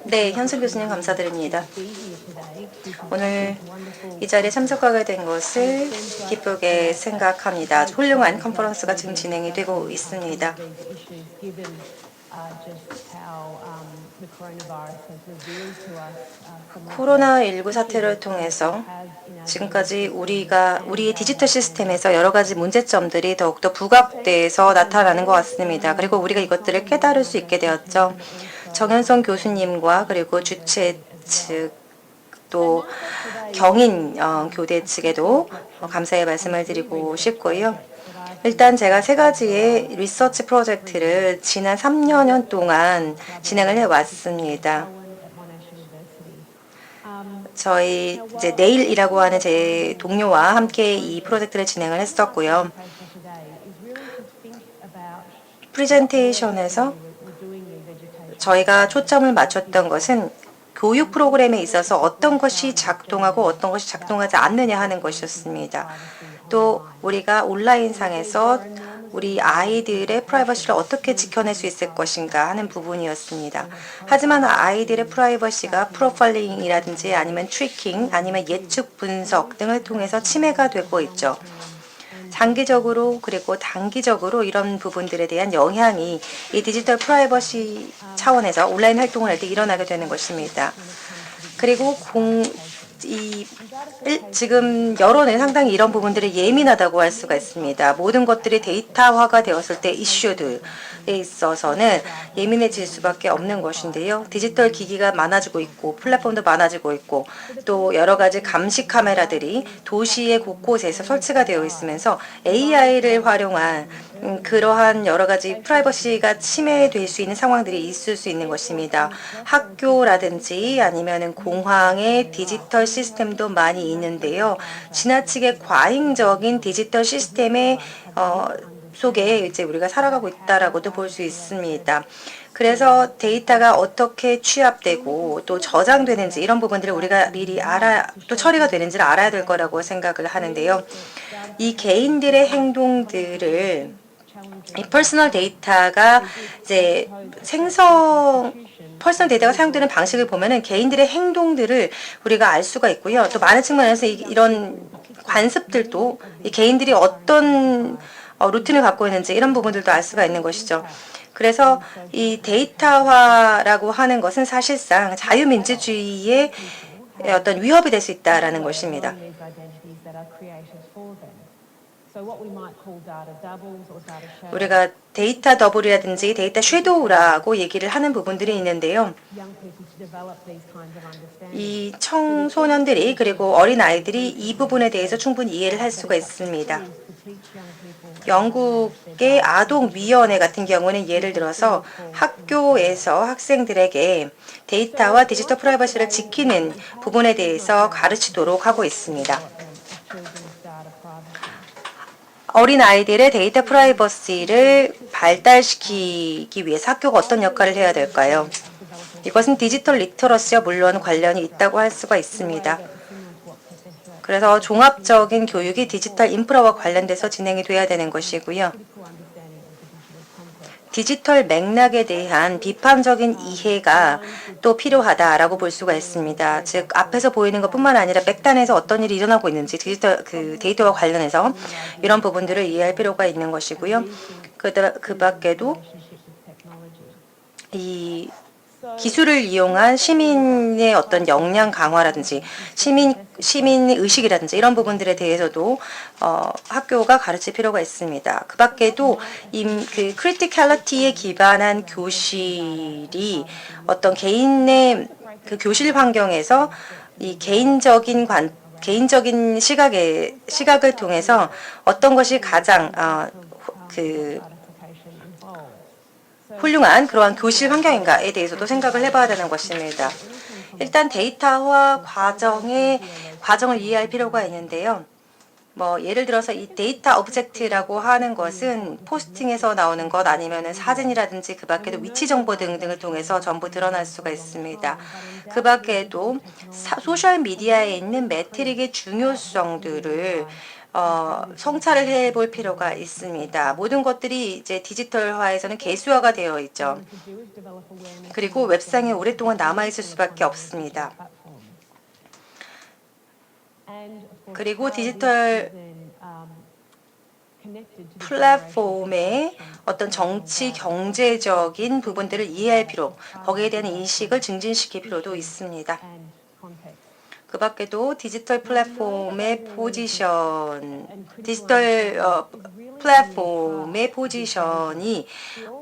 네, 현승 교수님 감사드립니다. 오늘 이 자리에 참석하게 된 것을 기쁘게 생각합니다. 훌륭한 컨퍼런스가 지금 진행이 되고 있습니다. 코로나19 사태를 통해서 지금까지 우리의 디지털 시스템에서 여러 가지 문제점들이 더욱더 부각돼서 나타나는 것 같습니다. 그리고 우리가 이것들을 깨달을 수 있게 되었죠. 정현성 교수님과 그리고 주최 측 또 경인 교대 측에도 감사의 말씀을 드리고 싶고요. 일단 제가 세 가지의 리서치 프로젝트를 지난 3년 동안 진행을 해왔습니다. 저희 이제 네일이라고 하는 제 동료와 함께 이 프로젝트를 진행을 했었고요. 프레젠테이션에서 저희가 초점을 맞췄던 것은 교육 프로그램에 있어서 어떤 것이 작동하고 어떤 것이 작동하지 않느냐 하는 것이었습니다. 또 우리가 온라인상에서 우리 아이들의 프라이버시를 어떻게 지켜낼 수 있을 것인가 하는 부분이었습니다. 하지만 아이들의 프라이버시가 프로파일링이라든지 아니면 트리킹 아니면 예측 분석 등을 통해서 침해가 되고 있죠. 장기적으로 그리고 단기적으로 이런 부분들에 대한 영향이 이 디지털 프라이버시 차원에서 온라인 활동을 할 때 일어나게 되는 것입니다. 그리고 지금 여론은 상당히 이런 부분들이 예민하다고 할 수가 있습니다. 모든 것들이 데이터화가 되었을 때 이슈들에 있어서는 예민해질 수밖에 없는 것인데요. 디지털 기기가 많아지고 있고 플랫폼도 많아지고 있고 또 여러 가지 감시 카메라들이 도시의 곳곳에서 설치가 되어 있으면서 AI를 활용한 그러한 여러 가지 프라이버시가 침해될 수 있는 상황들이 있을 수 있는 것입니다. 학교라든지 아니면은 공항의 디지털 시스템도 많이 있는데요. 지나치게 과잉적인 디지털 시스템의 속에 이제 우리가 살아가고 있다라고도 볼 수 있습니다. 그래서 데이터가 어떻게 취합되고 또 저장되는지 이런 부분들을 우리가 미리 또 처리가 되는지를 알아야 될 거라고 생각을 하는데요. 이 개인들의 행동들을 이 퍼스널 데이터가 이제 퍼스널 데이터가 사용되는 방식을 보면은 개인들의 행동들을 우리가 알 수가 있고요. 또 많은 측면에서 이런 관습들도 이 개인들이 어떤 루틴을 갖고 있는지 이런 부분들도 알 수가 있는 것이죠. 그래서 이 데이터화라고 하는 것은 사실상 자유민주주의의 어떤 위협이 될 수 있다라는 것입니다. 우리가 데이터 더블이라든지 데이터 섀도우라고 얘기를 하는 부분들이 있는데요. 이 청소년들이 그리고 어린아이들이 이 부분에 대해서 충분히 이해를 할 수가 있습니다. 영국의 아동위원회 같은 경우는 예를 들어서 학교에서 학생들에게 데이터와 디지털 프라이버시를 지키는 부분에 대해서 가르치도록 하고 있습니다. 어린아이들의 데이터 프라이버시를 발달시키기 위해서 학교가 어떤 역할을 해야 될까요? 이것은 디지털 리터러시와 물론 관련이 있다고 할 수가 있습니다. 그래서 종합적인 교육이 디지털 인프라와 관련돼서 진행이 돼야 되는 것이고요. 디지털 맥락에 대한 비판적인 이해가 또 필요하다라고 볼 수가 있습니다. 즉 앞에서 보이는 것뿐만 아니라 백단에서 어떤 일이 일어나고 있는지 디지털 데이터와 관련해서 이런 부분들을 이해할 필요가 있는 것이고요. 그 밖에도 이 기술을 이용한 시민의 어떤 역량 강화라든지 시민 의식이라든지 이런 부분들에 대해서도 학교가 가르칠 필요가 있습니다. 그 밖에도 그 크리티컬리티에 기반한 교실이 어떤 개인의 그 교실 환경에서 이 개인적인 시각을 통해서 어떤 것이 가장 훌륭한 그러한 교실 환경인가에 대해서도 생각을 해봐야 되는 것입니다. 일단 데이터화 과정을 이해할 필요가 있는데요. 예를 들어서 이 데이터 오브젝트라고 하는 것은 포스팅에서 나오는 것 아니면은 사진이라든지 그 밖에도 위치 정보 등등을 통해서 전부 드러날 수가 있습니다. 그 밖에도 소셜 미디어에 있는 매트릭의 중요성들을 성찰을 해볼 필요가 있습니다. 모든 것들이 이제 디지털화에서는 개수화가 되어 있죠. 그리고 웹상에 오랫동안 남아있을 수밖에 없습니다. 그리고 디지털 플랫폼의 어떤 정치, 경제적인 부분들을 이해할 필요, 거기에 대한 인식을 증진시킬 필요도 있습니다. 그 밖에도 디지털 플랫폼의 포지션이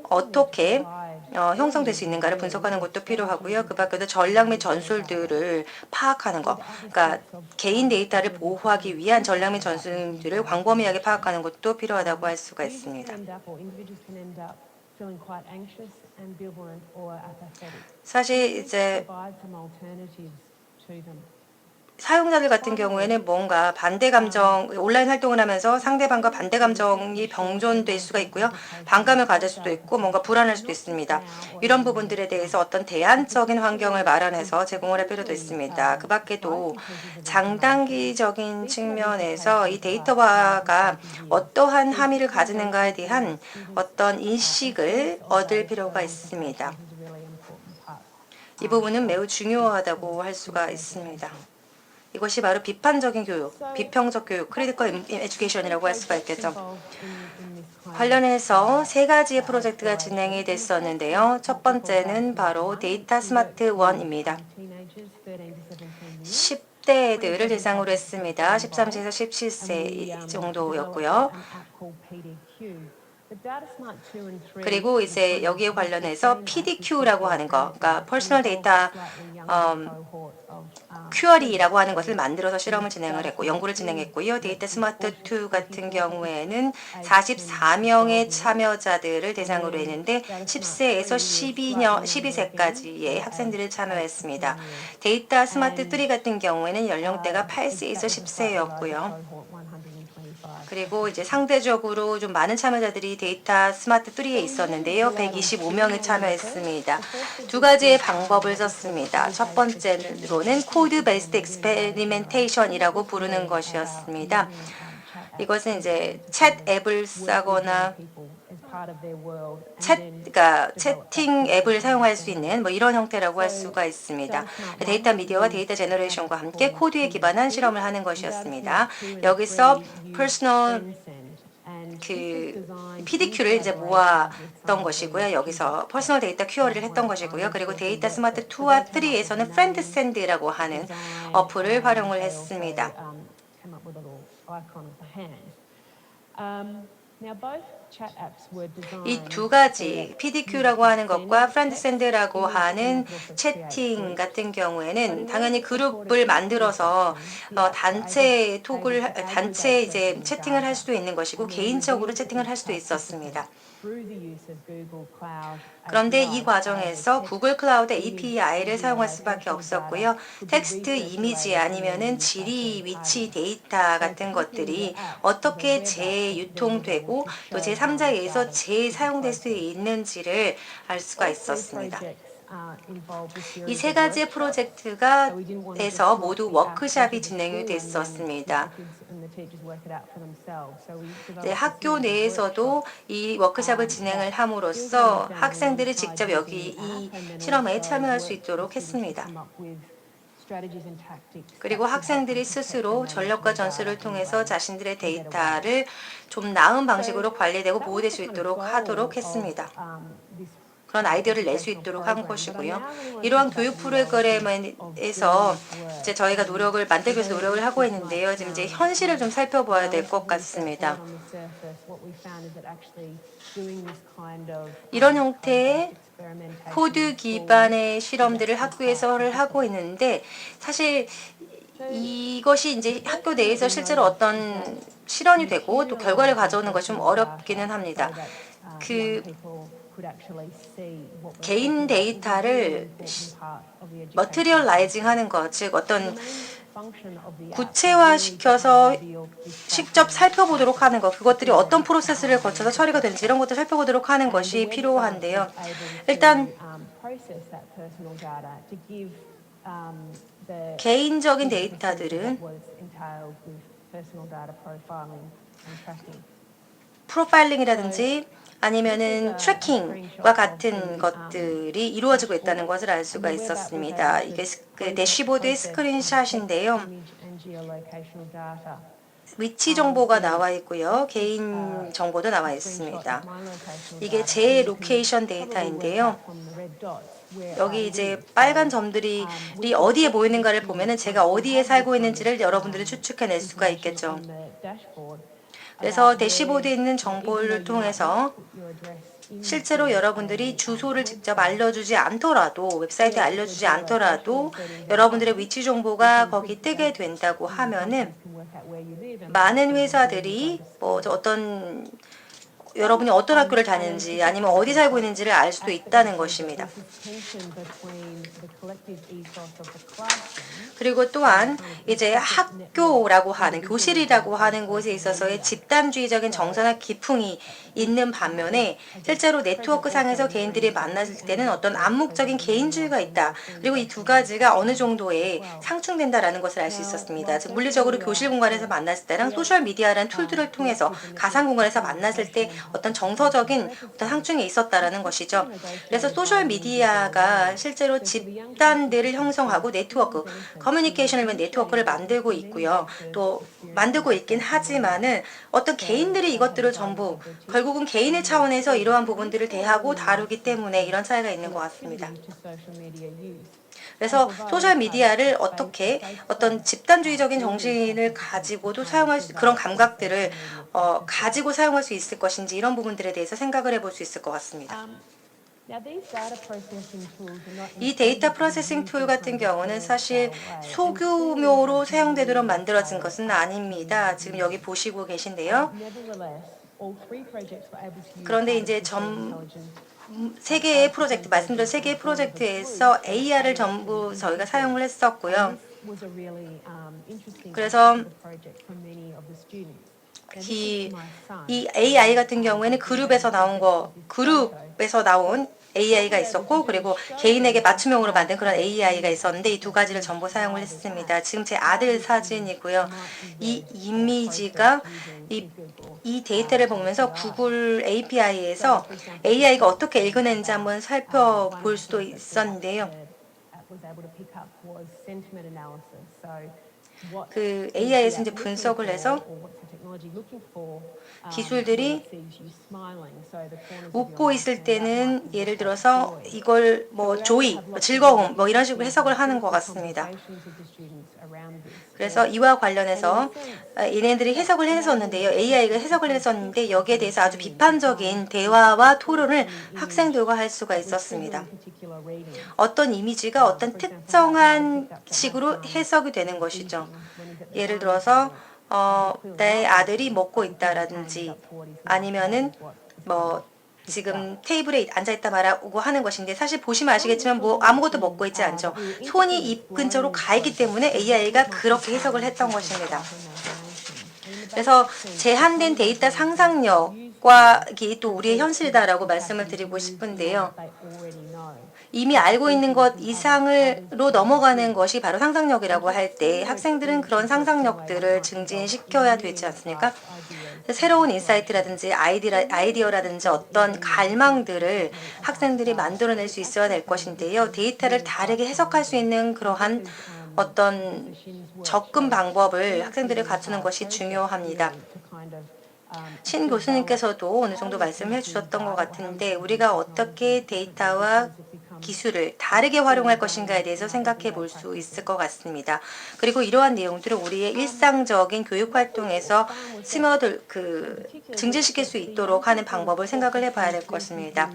어떻게 형성될 수 있는가를 분석하는 것도 필요하고요. 그 밖에도 전략 및 전술들을 파악하는 것, 그러니까 개인 데이터를 보호하기 위한 전략 및 전술들을 광범위하게 파악하는 것도 필요하다고 할 수가 있습니다. 사실 이제 사용자들 같은 경우에는 뭔가 반대 감정, 온라인 활동을 하면서 상대방과 반대 감정이 병존될 수가 있고요. 반감을 가질 수도 있고 뭔가 불안할 수도 있습니다. 이런 부분들에 대해서 어떤 대안적인 환경을 마련해서 제공을 할 필요도 있습니다. 그 밖에도 장단기적인 측면에서 이 데이터화가 어떠한 함의를 가지는가에 대한 어떤 인식을 얻을 필요가 있습니다. 이 부분은 매우 중요하다고 할 수가 있습니다. 이것이 바로 비판적인 교육, 비평적 교육, 크리티컬 에듀케이션이라고 할 수가 있겠죠. 관련해서 세 가지의 프로젝트가 진행이 됐었는데요. 첫 번째는 바로 데이터 스마트 1입니다. 10대들을 대상으로 했습니다. 13세에서 17세 정도였고요. 그리고 이제 여기에 관련해서 PDQ라고 하는 거, 그러니까 퍼스널 데이터 큐어리라고 하는 것을 만들어서 실험을 진행을 했고 연구를 진행했고요. 데이터 스마트 2 같은 경우에는 44명의 참여자들을 대상으로 했는데 10세에서 12세까지의 학생들을 참여했습니다. 데이터 스마트 3 같은 경우에는 연령대가 8세에서 10세였고요. 그리고 이제 상대적으로 좀 많은 참여자들이 데이터 스마트 3에 있었는데요. 125명이 참여했습니다. 두 가지의 방법을 썼습니다. 첫 번째로는 코드 베이스드 익스페리멘테이션이라고 부르는 것이었습니다. 이것은 이제 챗 앱을 쓰거나 그러니까 채팅 앱을 사용할 수 있는 뭐 이런 형태라고 할 수가 있습니다. 데이터 미디어와 데이터 제너레이션과 함께 코드에 기반한 실험을 하는 것이었습니다. 여기서 퍼스널 PDQ를 이제 모았던 것이고요. 여기서 퍼스널 데이터 큐어리를 했던 것이고요. 그리고 데이터 스마트 2와 3에서는 프렌드 샌드라고 하는 어플을 활용을 했습니다. 이 두 가지 PDQ라고 하는 것과 프렌드샌드라고 하는 채팅 같은 경우에는 당연히 그룹을 만들어서 단체 이제 채팅을 할 수도 있는 것이고 개인적으로 채팅을 할 수도 있었습니다. 그런데 이 과정에서 구글 클라우드 API를 사용할 수밖에 없었고요. 텍스트, 이미지 아니면은 지리, 위치, 데이터 같은 것들이 어떻게 재유통되고 또 제3자에 의해서 재사용될 수 있는지를 알 수가 있었습니다. 이 세 가지의 프로젝트가 에서 모두 워크숍이 진행이 됐었습니다. 학교 내에서도 이 워크숍을 진행을 함으로써 학생들이 직접 여기 이 실험에 참여할 수 있도록 했습니다. 그리고 학생들이 스스로 전략과 전술을 통해서 자신들의 데이터를 좀 나은 방식으로 관리되고 보호될 수 있도록 하도록 했습니다. 그런 아이디어를 낼 수 있도록 한 것이고요. 이러한 교육 프로그램에서 이제 저희가 만들기 위해서 노력을 하고 있는데요. 지금 이제 현실을 좀 살펴봐야 될 것 같습니다. 이런 형태의 코드 기반의 실험들을 학교에서 하고 있는데 사실 이것이 이제 학교 내에서 실제로 어떤 실현이 되고 또 결과를 가져오는 것이 좀 어렵기는 합니다. 개인 데이터를 머티리얼라이징 하는 것, 즉 어떤 구체화시켜서 직접 살펴보도록 하는 것, 그것들이 어떤 프로세스를 거쳐서 처리가 되는지 이런 것들 살펴보도록 하는 것이 필요한데요. 일단 개인적인 데이터들은 프로파일링이라든지 아니면은 트래킹과 같은 것들이 이루어지고 있다는 것을 알 수가 있었습니다. 이게 그 대시보드의 스크린샷인데요. 위치 정보가 나와 있고요. 개인 정보도 나와 있습니다. 이게 제 로케이션 데이터인데요. 여기 이제 빨간 점들이 어디에 보이는가를 보면은 제가 어디에 살고 있는지를 여러분들이 추측해낼 수가 있겠죠. 그래서 대시보드에 있는 정보를 통해서 실제로 여러분들이 주소를 직접 알려주지 않더라도, 웹사이트에 알려주지 않더라도 여러분들의 위치 정보가 거기 뜨게 된다고 하면은 많은 회사들이 뭐 여러분이 어떤 학교를 다니는지 아니면 어디 살고 있는지를 알 수도 있다는 것입니다. 그리고 또한 이제 학교라고 하는, 교실이라고 하는 곳에 있어서의 집단주의적인 정서나 기풍이 있는 반면에 실제로 네트워크 상에서 개인들이 만났을 때는 어떤 암묵적인 개인주의가 있다. 그리고 이 두 가지가 어느 정도의 상충된다라는 것을 알 수 있었습니다. 즉 물리적으로 교실 공간에서 만났을 때랑 소셜미디어라는 툴들을 통해서 가상 공간에서 만났을 때 어떤 정서적인 어떤 상충이 있었다라는 것이죠. 그래서 소셜미디어가 실제로 집단들을 형성하고 네트워크, 커뮤니케이션을 위한 네트워크를 만들고 있고요. 또 만들고 있긴 하지만은 어떤 개인들이 이것들을 전부 결국은 개인의 차원에서 이러한 부분들을 대하고 다루기 때문에 이런 차이가 있는 것 같습니다. 그래서 소셜미디어를 어떻게 어떤 집단주의적인 정신을 가지고도 사용할 수, 그런 감각들을 가지고 사용할 수 있을 것인지 이런 부분들에 대해서 생각을 해볼 수 있을 것 같습니다. 이 데이터 프로세싱 툴 같은 경우는 사실 소규모로 사용되도록 만들어진 것은 아닙니다. 지금 여기 보시고 계신데요. 그런데 이제 세 개의 프로젝트, 말씀드린 세 개의 프로젝트에서 AR을 전부 저희가 사용을 했었고요. 그래서 이 AI 같은 경우에는 그룹에서 나온 AI가 있었고, 그리고 개인에게 맞춤형으로 만든 그런 AI가 있었는데 이 두 가지를 전부 사용을 했습니다. 지금 제 아들 사진이고요. 이 이미지가 이 데이터를 보면서 구글 API에서 AI가 어떻게 읽어내는지 한번 살펴볼 수도 있었는데요. 그 AI에서 이제 분석을 해서 기술들이 웃고 있을 때는 예를 들어서 이걸 뭐 조이, 즐거움 뭐 이런 식으로 해석을 하는 것 같습니다. 그래서 이와 관련해서 얘네들이 해석을 했었는데요. AI가 해석을 했었는데 여기에 대해서 아주 비판적인 대화와 토론을 학생들과 할 수가 있었습니다. 어떤 이미지가 어떤 특정한 식으로 해석이 되는 것이죠. 예를 들어서 내 아들이 먹고 있다라든지 아니면은 뭐 지금 테이블에 앉아있다 말하고 하는 것인데 사실 보시면 아시겠지만 뭐 아무것도 먹고 있지 않죠. 손이 입 근처로 가 있기 때문에 AI가 그렇게 해석을 했던 것입니다. 그래서 제한된 데이터 상상력과 이게 또 우리의 현실이다라고 말씀을 드리고 싶은데요. 이미 알고 있는 것 이상으로 넘어가는 것이 바로 상상력이라고 할 때 학생들은 그런 상상력들을 증진시켜야 되지 않습니까? 새로운 인사이트라든지 아이디어라든지 어떤 갈망들을 학생들이 만들어낼 수 있어야 될 것인데요. 데이터를 다르게 해석할 수 있는 그러한 어떤 접근 방법을 학생들이 갖추는 것이 중요합니다. 신 교수님께서도 어느 정도 말씀해 주셨던 것 같은데 우리가 어떻게 데이터와 기술을 다르게 활용할 것인가에 대해서 생각해 볼 수 있을 것 같습니다. 그리고 이러한 내용들을 우리의 일상적인 교육 활동에서 증진시킬 수 있도록 하는 방법을 생각을 해봐야 될 것입니다.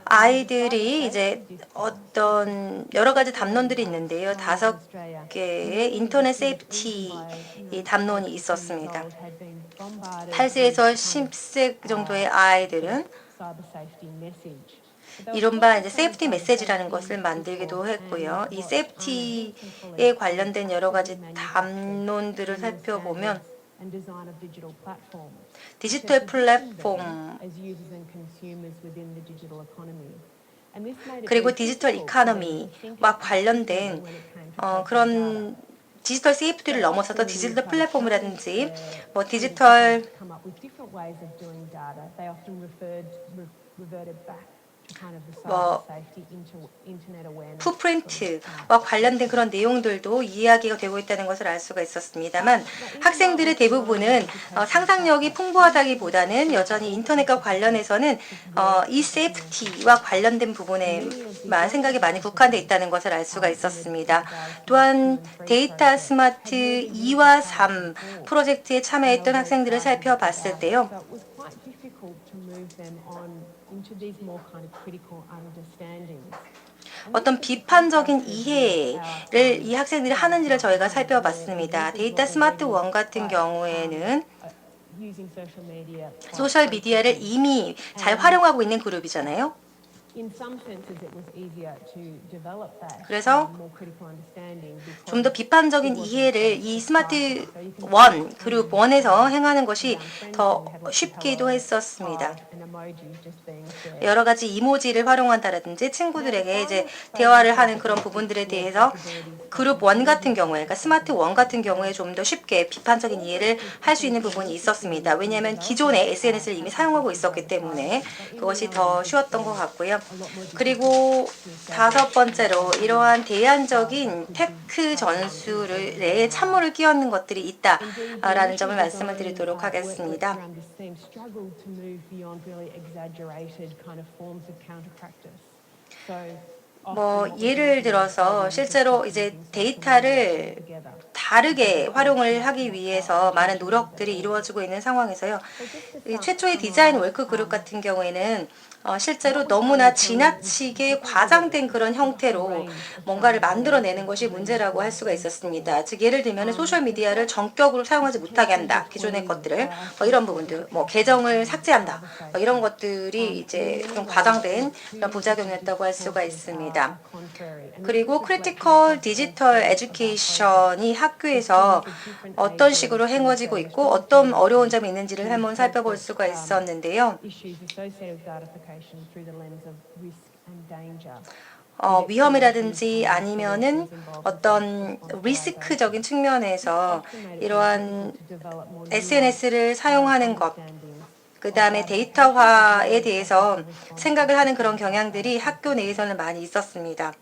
아이들이 이제 어떤 여러 가지 담론들이 있는데요. 5개의 인터넷 세이프티 담론이 있었습니다. 8세에서 10세 정도의 아이들은 이른바 이제 세이프티 메시지라는 것을 만들기도 했고요. 이 세이프티에 관련된 여러 가지 담론들을 살펴보면 디지털 플랫폼 그리고 디지털 이코노미와 관련된 그런 디지털 세이프티를 넘어서서 디지털 플랫폼이라든지 뭐 디지털 뭐 풋프린트와 관련된 그런 내용들도 이야기가 되고 있다는 것을 알 수가 있었습니다만 학생들의 대부분은 상상력이 풍부하다기보다는 여전히 인터넷과 관련해서는 이 세이프티와 관련된 부분에만 생각이 많이 국한되어 있다는 것을 알 수가 있었습니다. 또한 데이터 스마트 2와 3 프로젝트에 참여했던 학생들을 살펴봤을 때요. 어떤 비판적인 이해를 이 학생들이 하는지를 저희가 살펴봤습니다. 데이터 스마트 1 같은 경우에는 소셜미디어를 이미 잘 활용하고 있는 그룹이잖아요. 그래서 좀 더 비판적인 이해를 이 스마트 1 그룹 1에서 행하는 것이 더 쉽기도 했었습니다. 여러 가지 이모지를 활용한다든지 친구들에게 이제 대화를 하는 그런 부분들에 대해서 그룹 1 같은 경우에, 그러니까 스마트 1 같은 경우에 좀 더 쉽게 비판적인 이해를 할 수 있는 부분이 있었습니다. 왜냐하면 기존의 SNS를 이미 사용하고 있었기 때문에 그것이 더 쉬웠던 것 같고요. 그리고 5번째로 이러한 대안적인 테크 전술에 찬물을 끼얹는 것들이 있다라는 점을 말씀을 드리도록 하겠습니다. 뭐 예를 들어서 실제로 이제 데이터를 다르게 활용을 하기 위해서 많은 노력들이 이루어지고 있는 상황에서요. 최초의 디자인 워크 그룹 같은 경우에는 실제로 너무나 지나치게 과장된 그런 형태로 뭔가를 만들어내는 것이 문제라고 할 수가 있었습니다. 즉 예를 들면 소셜미디어를 전격으로 사용하지 못하게 한다. 기존의 것들을 이런 부분들, 뭐 계정을 삭제한다. 이런 것들이 이제 좀 과장된 그런 부작용이었다고 할 수가 있습니다. 그리고 크리티컬 디지털 에듀케이션이 학교에서 어떤 식으로 행해지고 있고 어떤 어려운 점이 있는지를 한번 살펴볼 수가 있었는데요. 위험이라든지 아니면은 어떤 리스크적인 측면에서 이러한 SNS를 사용하는 것, 그 다음에 데이터화에 대해서 생각을 하는 그런 경향들이 학교 내에서는 많이 있었습니다.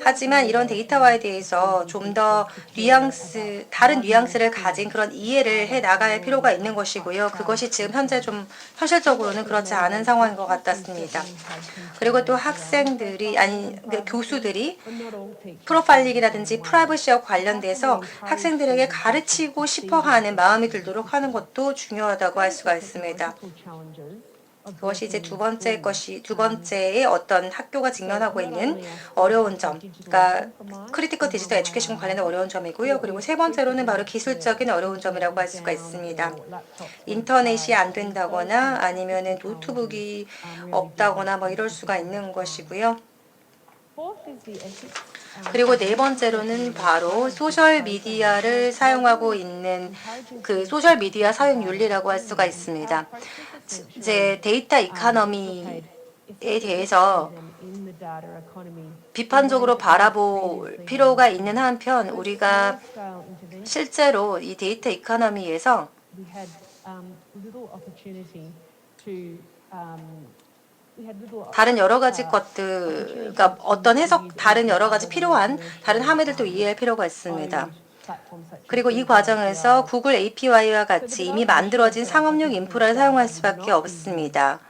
하지만 이런 데이터화에 대해서 좀 더 다른 뉘앙스를 가진 그런 이해를 해 나갈 필요가 있는 것이고요. 그것이 지금 현재 좀 현실적으로는 그렇지 않은 상황인 것 같았습니다. 그리고 또 교수들이 프로파일링이라든지 프라이버시와 관련돼서 학생들에게 가르치고 싶어 하는 마음이 들도록 하는 것도 중요하다고 할 수가 있습니다. 그것이 이제 두 번째의 어떤 학교가 직면하고 있는 어려운 점, 그러니까 크리티컬 디지털 에듀케이션 관련된 어려운 점이고요. 그리고 세 번째로는 바로 기술적인 어려운 점이라고 할 수가 있습니다. 인터넷이 안 된다거나 아니면은 노트북이 없다거나 뭐 이럴 수가 있는 것이고요. 그리고 네 번째로는 바로 소셜미디어를 사용하고 있는 그 소셜미디어 사용 윤리라고 할 수가 있습니다. 이제 데이터 이코노미에 대해서 비판적으로 바라볼 필요가 있는 한편 우리가 실제로 이 데이터 이코노미에서 다른 여러 가지 것들, 그러니까 다른 여러 가지 필요한 다른 함의들도 이해할 필요가 있습니다. 그리고 이 과정에서 구글 API와 같이 이미 만들어진 상업용 인프라를 사용할 수밖에 없습니다.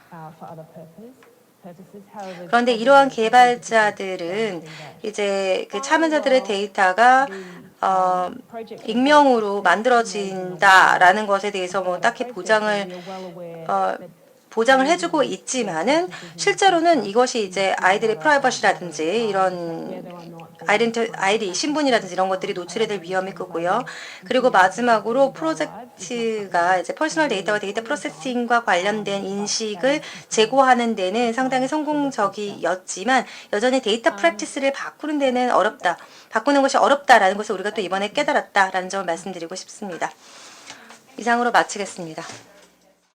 그런데 이러한 개발자들은 이제 그 참여자들의 데이터가 익명으로 만들어진다라는 것에 대해서 뭐 딱히 보장을 해주고 있지만은 실제로는 이것이 이제 아이들의 프라이버시라든지 이런 아이디 신분이라든지 이런 것들이 노출이 될 위험이 크고요. 그리고 마지막으로 프로젝트가 이제 퍼스널 데이터와 데이터 프로세싱과 관련된 인식을 제고하는 데는 상당히 성공적이었지만 여전히 데이터 프랙티스를 바꾸는 데는 바꾸는 것이 어렵다라는 것을 우리가 또 이번에 깨달았다라는 점을 말씀드리고 싶습니다. 이상으로 마치겠습니다.